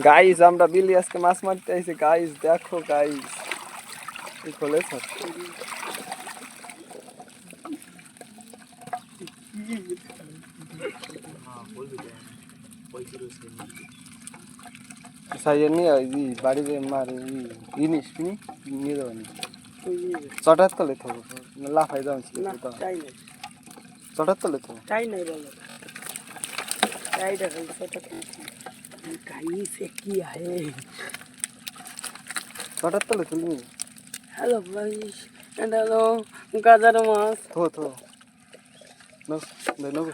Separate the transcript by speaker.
Speaker 1: guys আমরা বিলি আজকে মাছ মারতে আইছি গাইস দেখো গাইস কি খোলেছ সাইয়ে নিয়ে ওই বাড়িতে মারে জিনিস নিয়ে যাবেন চটার তলে থাকবো লাফাই যাও চটার তলে তো
Speaker 2: চাই নাই বলো কি आहे
Speaker 1: চটার তলে তুলি
Speaker 2: হ্যালো গাইস এটা হলো গাজার মাছ
Speaker 1: থো থো নগো